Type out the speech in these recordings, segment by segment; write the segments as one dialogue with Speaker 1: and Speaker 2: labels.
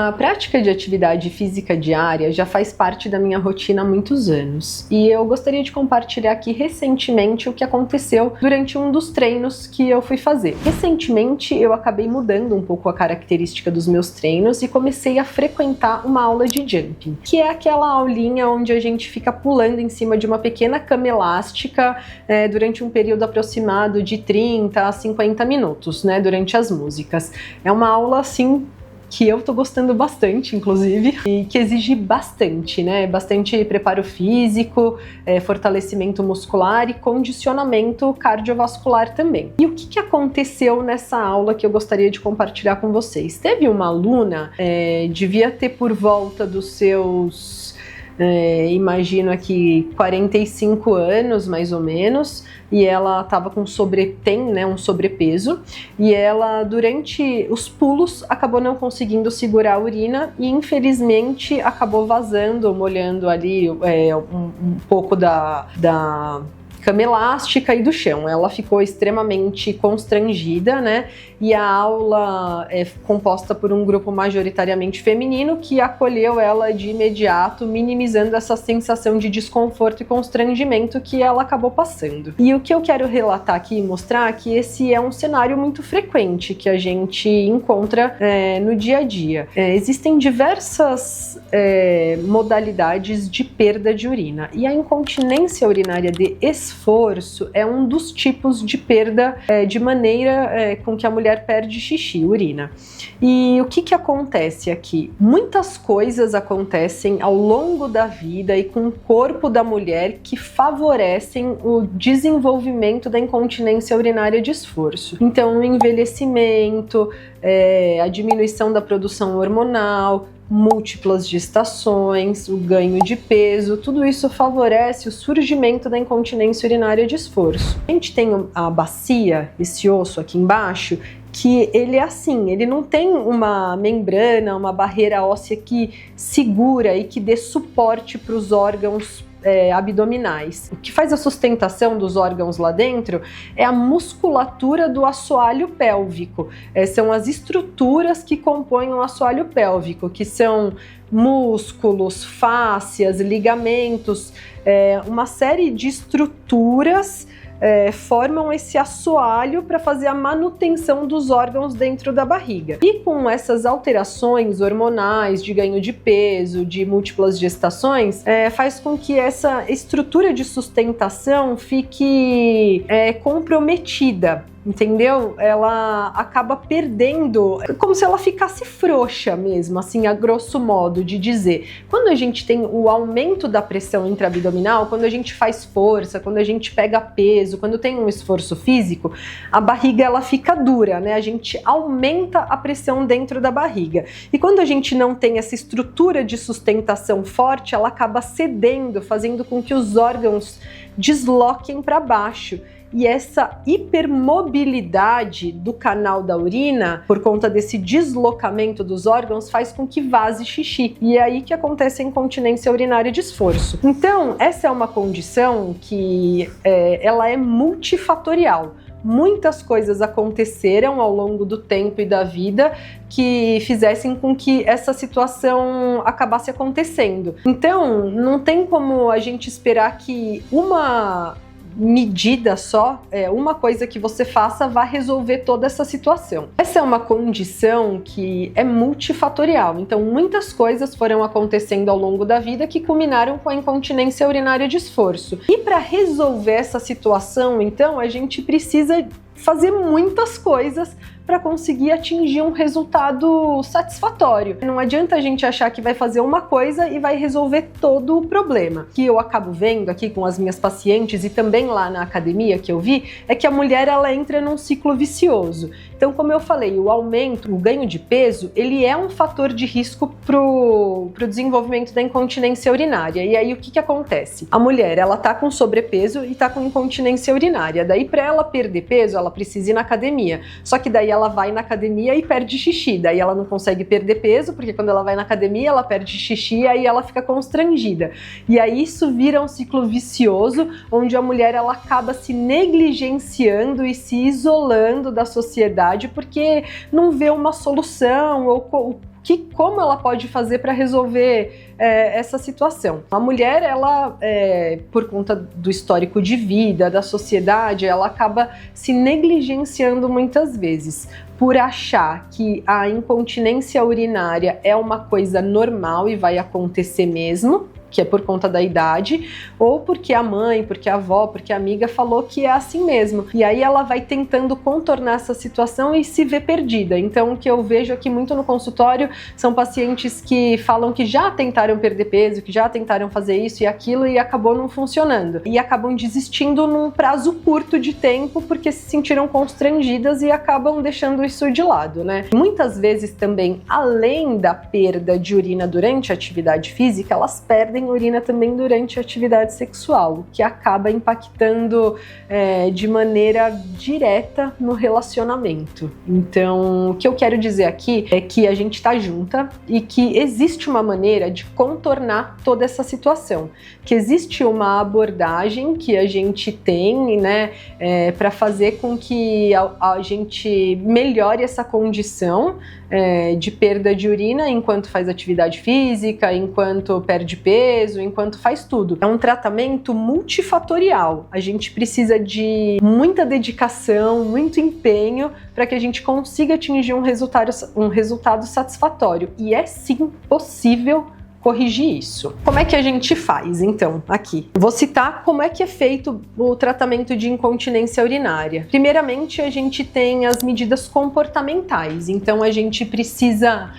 Speaker 1: A prática de atividade física diária já faz parte da minha rotina há muitos anos e eu gostaria de compartilhar aqui recentemente o que aconteceu durante um dos treinos que eu fui fazer. Recentemente eu acabei mudando um pouco a característica dos meus treinos e comecei a frequentar uma aula de jumping, que é aquela aulinha onde a gente fica pulando em cima de uma pequena cama elástica durante um período aproximado de 30 a 50 minutos, durante as músicas. É uma aula assim que eu tô gostando bastante, inclusive, e que exige bastante, bastante preparo físico, fortalecimento muscular e condicionamento cardiovascular também. E o que aconteceu nessa aula que eu gostaria de compartilhar com vocês? Teve uma aluna, devia ter por volta dos seus... imagino aqui 45 anos mais ou menos, e ela estava com um sobrepeso, e ela durante os pulos acabou não conseguindo segurar a urina e infelizmente acabou vazando, molhando ali um pouco da cama elástica e do chão. Ela ficou extremamente constrangida, e a aula é composta por um grupo majoritariamente feminino que acolheu ela de imediato, minimizando essa sensação de desconforto e constrangimento que ela acabou passando. E o que eu quero relatar aqui e mostrar é que esse é um cenário muito frequente que a gente encontra no dia a dia. Existem diversas modalidades de perda de urina, e a incontinência urinária de esforço é um dos tipos de perda de maneira com que a mulher perde xixi, urina. E o que acontece aqui? Muitas coisas acontecem ao longo da vida e com o corpo da mulher que favorecem o desenvolvimento da incontinência urinária de esforço. Então, o envelhecimento, a diminuição da produção hormonal, múltiplas gestações, o ganho de peso, tudo isso favorece o surgimento da incontinência urinária de esforço. A gente tem a bacia, esse osso aqui embaixo, que ele é assim, ele não tem uma membrana, uma barreira óssea que segura e que dê suporte para os órgãos abdominais. O que faz a sustentação dos órgãos lá dentro é a musculatura do assoalho pélvico. São as estruturas que compõem o assoalho pélvico, que são músculos, fáscias, ligamentos, uma série de estruturas formam esse assoalho para fazer a manutenção dos órgãos dentro da barriga. E com essas alterações hormonais, de ganho de peso, de múltiplas gestações, faz com que essa estrutura de sustentação fique comprometida. Entendeu? Ela acaba perdendo, como se ela ficasse frouxa mesmo, assim, a grosso modo de dizer. Quando a gente tem o aumento da pressão intraabdominal, quando a gente faz força, quando a gente pega peso, quando tem um esforço físico, a barriga ela fica dura, A gente aumenta a pressão dentro da barriga. E quando a gente não tem essa estrutura de sustentação forte, ela acaba cedendo, fazendo com que os órgãos desloquem para baixo. E essa hipermobilidade do canal da urina, por conta desse deslocamento dos órgãos, faz com que vaze xixi. E é aí que acontece a incontinência urinária de esforço. Então, essa é uma condição que ela é multifatorial. Muitas coisas aconteceram ao longo do tempo e da vida que fizessem com que essa situação acabasse acontecendo. Então, não tem como a gente esperar que uma medida só, uma coisa que você faça vai resolver toda essa situação. Essa é uma condição que é multifatorial, então muitas coisas foram acontecendo ao longo da vida que culminaram com a incontinência urinária de esforço. E para resolver essa situação, então, a gente precisa fazer muitas coisas para conseguir atingir um resultado satisfatório. Não adianta a gente achar que vai fazer uma coisa e vai resolver todo o problema. O que eu acabo vendo aqui com as minhas pacientes e também lá na academia que eu vi, é que a mulher ela entra num ciclo vicioso. Então, como eu falei, o aumento, o ganho de peso, ele é um fator de risco pro desenvolvimento da incontinência urinária. E aí o que acontece? A mulher, ela tá com sobrepeso e tá com incontinência urinária. Daí, para ela perder peso, ela precisa ir na academia. Só que daí ela vai na academia e perde xixi. Daí ela não consegue perder peso, porque quando ela vai na academia, ela perde xixi e aí ela fica constrangida. E aí isso vira um ciclo vicioso, onde a mulher ela acaba se negligenciando e se isolando da sociedade porque não vê uma solução ou como ela pode fazer para resolver essa situação. A mulher, ela, por conta do histórico de vida, da sociedade, ela acaba se negligenciando muitas vezes por achar que a incontinência urinária é uma coisa normal e vai acontecer mesmo, que é por conta da idade, ou porque a mãe, porque a avó, porque a amiga falou que é assim mesmo. E aí ela vai tentando contornar essa situação e se vê perdida. Então, o que eu vejo aqui muito no consultório são pacientes que falam que já tentaram perder peso, que já tentaram fazer isso e aquilo e acabou não funcionando. E acabam desistindo num prazo curto de tempo porque se sentiram constrangidas e acabam deixando isso de lado, né? Muitas vezes também, além da perda de urina durante a atividade física, elas perdem urina também durante a atividade sexual, o que acaba impactando de maneira direta no relacionamento. Então, o que eu quero dizer aqui é que a gente tá junta e que existe uma maneira de contornar toda essa situação, que existe uma abordagem que a gente tem, né, para fazer com que a gente melhore essa condição de perda de urina enquanto faz atividade física, enquanto perde peso, enquanto faz tudo. É um tratamento multifatorial. A gente precisa de muita dedicação, muito empenho para que a gente consiga atingir um resultado satisfatório. E é sim possível corrigir isso. Como é que a gente faz, então, aqui? Vou citar como é que é feito o tratamento de incontinência urinária. Primeiramente, a gente tem as medidas comportamentais, então a gente precisa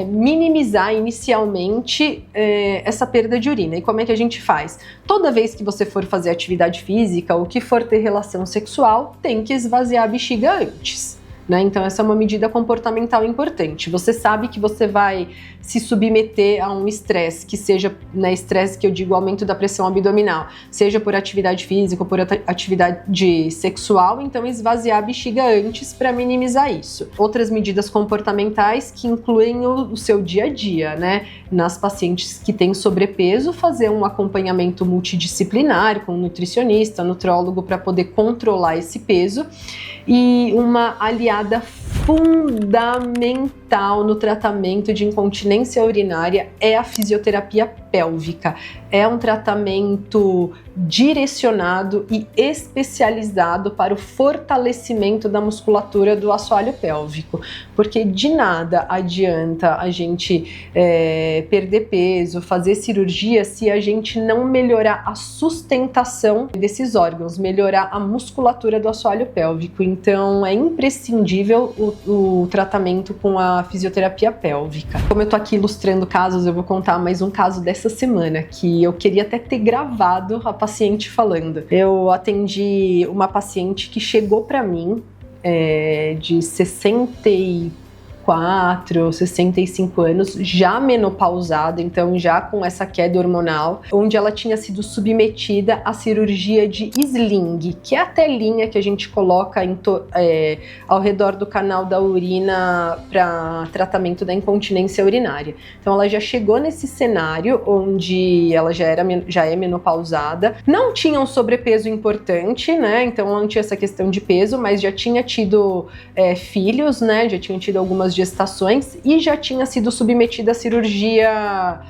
Speaker 1: minimizar inicialmente essa perda de urina. E como é que a gente faz? Toda vez que você for fazer atividade física ou que for ter relação sexual, tem que esvaziar a bexiga antes. Então essa é uma medida comportamental importante. Você sabe que você vai se submeter a um estresse, que seja, estresse que eu digo aumento da pressão abdominal, seja por atividade física ou por atividade sexual, então esvaziar a bexiga antes para minimizar isso. Outras medidas comportamentais que incluem o seu dia a dia, nas pacientes que têm sobrepeso, fazer um acompanhamento multidisciplinar com um nutricionista, nutrólogo para poder controlar esse peso. E uma aliada fundamental no tratamento de incontinência urinária é a fisioterapia pélvica. É um tratamento direcionado e especializado para o fortalecimento da musculatura do assoalho pélvico, porque de nada adianta a gente perder peso, fazer cirurgia, se a gente não melhorar a sustentação desses órgãos, melhorar a musculatura do assoalho pélvico. Então é imprescindível o tratamento com a fisioterapia pélvica. Como eu tô aqui ilustrando casos, eu vou contar mais um caso dessa semana, que eu queria até ter gravado a paciente falando. Eu atendi uma paciente que chegou para mim de 64, 65 anos, já menopausada, então já com essa queda hormonal, onde ela tinha sido submetida à cirurgia de sling, que é a telinha que a gente coloca ao redor do canal da urina para tratamento da incontinência urinária. Então ela já chegou nesse cenário onde ela já é menopausada, não tinha um sobrepeso importante, então não tinha essa questão de peso, mas já tinha tido filhos, já tinha tido algumas gestações e já tinha sido submetida à cirurgia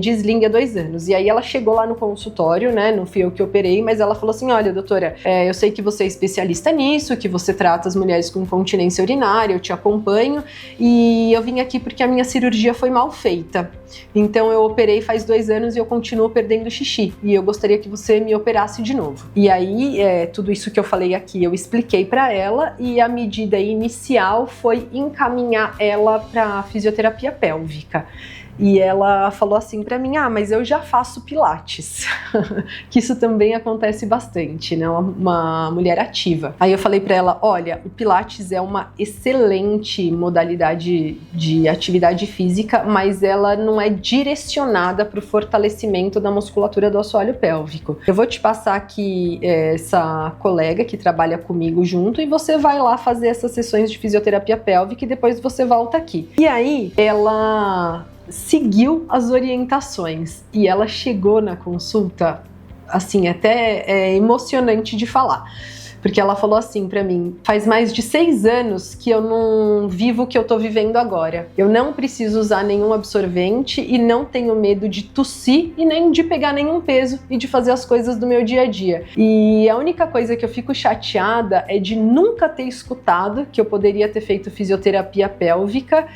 Speaker 1: de sling há 2 anos. E aí ela chegou lá no consultório, não fui eu que operei, mas ela falou assim: olha, doutora, eu sei que você é especialista nisso, que você trata as mulheres com incontinência urinária, eu te acompanho, e eu vim aqui porque a minha cirurgia foi mal feita. Então eu operei faz 2 anos e eu continuo perdendo xixi, e eu gostaria que você me operasse de novo. E aí, tudo isso que eu falei aqui, eu expliquei para ela, e a medida inicial foi encaminhar ela para fisioterapia pélvica. E ela falou assim para mim: mas eu já faço pilates, que isso também acontece bastante, uma mulher ativa. Aí eu falei para ela: olha, o pilates é uma excelente modalidade de atividade física, mas ela não é direcionada para o fortalecimento da musculatura do assoalho pélvico. Eu vou te passar aqui essa colega que trabalha comigo junto, e você vai lá fazer essas sessões de fisioterapia pélvica e depois você volta aqui. E aí ela seguiu as orientações e ela chegou na consulta, assim, até emocionante de falar, porque ela falou assim pra mim: faz mais de 6 anos que eu não vivo o que eu tô vivendo agora. Eu não preciso usar nenhum absorvente e não tenho medo de tossir e nem de pegar nenhum peso e de fazer as coisas do meu dia a dia. E a única coisa que eu fico chateada é de nunca ter escutado que eu poderia ter feito fisioterapia pélvica,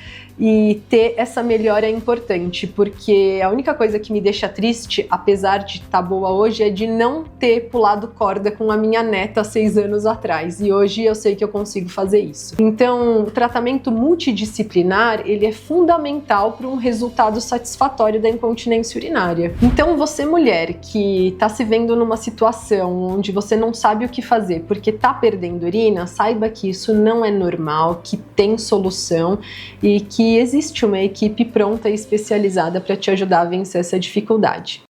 Speaker 1: e ter essa melhora é importante, porque a única coisa que me deixa triste, apesar de estar boa hoje, é de não ter pulado corda com a minha neta há 6 anos atrás, e hoje eu sei que eu consigo fazer isso. Então, o tratamento multidisciplinar, ele é fundamental para um resultado satisfatório da incontinência urinária. Então, você mulher que está se vendo numa situação onde você não sabe o que fazer porque está perdendo urina, saiba que isso não é normal, que tem solução e que existe uma equipe pronta e especializada para te ajudar a vencer essa dificuldade.